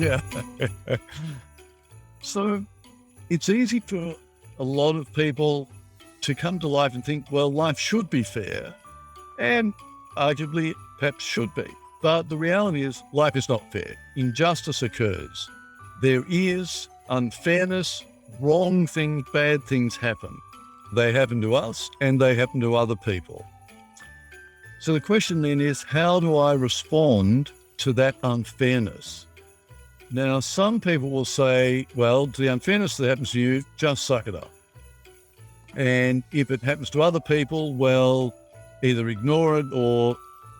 Yeah. So it's easy for a lot of people to come to life and think, well, life should be fair, and arguably perhaps should be. But the reality is life is not fair. Injustice occurs. There is unfairness, wrong things, bad things happen. They happen to us and they happen to other people. So the question then is, how do I respond to that unfairness? Now, some people will say, well, to the unfairness that happens to you, just suck it up. And if it happens to other people, well, either ignore it or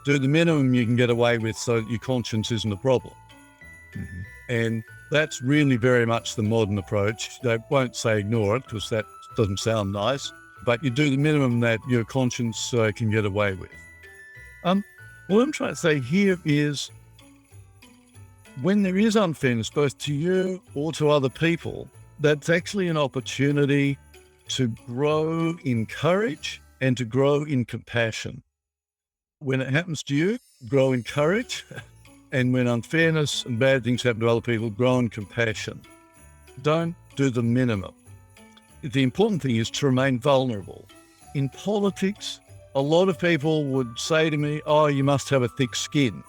do the minimum you can get away with so that your conscience isn't a problem. Mm-hmm. And that's really very much the modern approach. They won't say ignore it because that doesn't sound nice, but you do the minimum that your conscience can get away with. What I'm trying to say here is when there is unfairness, both to you or to other people, that's actually an opportunity to grow in courage and to grow in compassion. When it happens to you, grow in courage. And when unfairness and bad things happen to other people, grow in compassion. Don't do the minimum. The important thing is to remain vulnerable. In politics, a lot of people would say to me, oh, you must have a thick skin.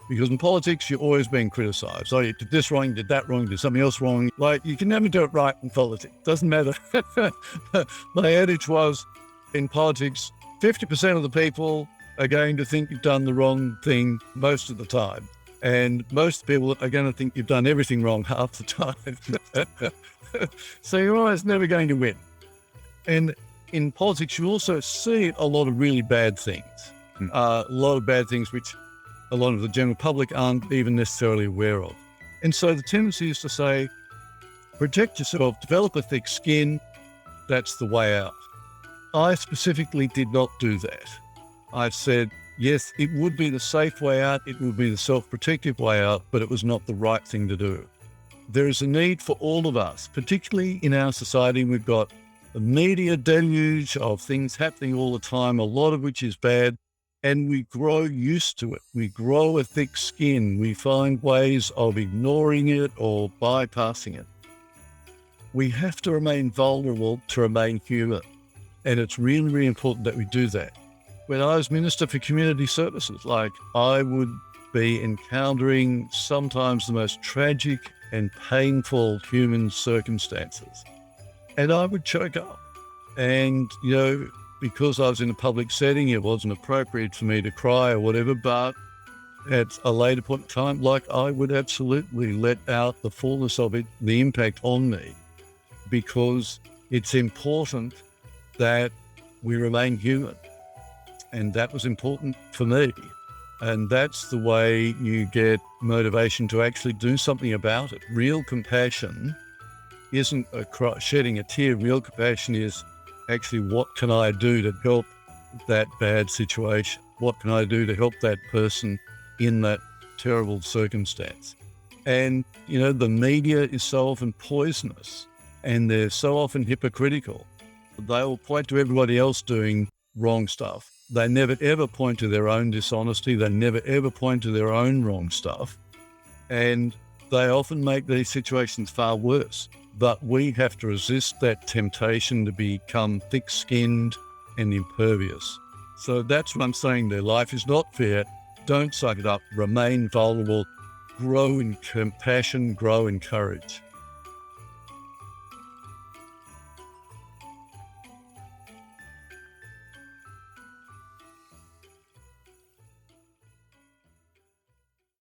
Because in politics, you're always being criticized. Oh, you did this wrong, you did that wrong, you did something else wrong. Like, you can never do it right in politics. Doesn't matter. My adage was, in politics, 50% of the people are going to think you've done the wrong thing most of the time. And most people are going to think you've done everything wrong half the time. So you're always never going to win. And in politics, you also see a lot of really bad things. A lot of bad things which a lot of the general public aren't even necessarily aware of. And so the tendency is to say, protect yourself, develop a thick skin, that's the way out. I specifically did not do that. I said, yes, it would be the safe way out, it would be the self-protective way out, but it was not the right thing to do. There is a need for all of us, particularly in our society. We've got a media deluge of things happening all the time, a lot of which is bad, and we grow used to it. We grow a thick skin. We find ways of ignoring it or bypassing it. We have to remain vulnerable to remain human, and it's really, really important that we do that. When I was Minister for Community Services, I would be encountering sometimes the most tragic and painful human circumstances. And I would choke up. And, because I was in a public setting, it wasn't appropriate for me to cry or whatever, but at a later point in time, I would absolutely let out the fullness of it, the impact on me, because it's important that we remain human. And that was important for me. And that's the way you get motivation to actually do something about it. Real compassion isn't shedding a tear. Real compassion is actually, what can I do to help that bad situation? What can I do to help that person in that terrible circumstance? And, the media is so often poisonous and they're so often hypocritical. They will point to everybody else doing wrong stuff. They never ever point to their own dishonesty. They never ever point to their own wrong stuff. And they often make these situations far worse. But we have to resist that temptation to become thick-skinned and impervious. So that's what I'm saying there. Life is not fair. Don't suck it up. Remain vulnerable. Grow in compassion. Grow in courage.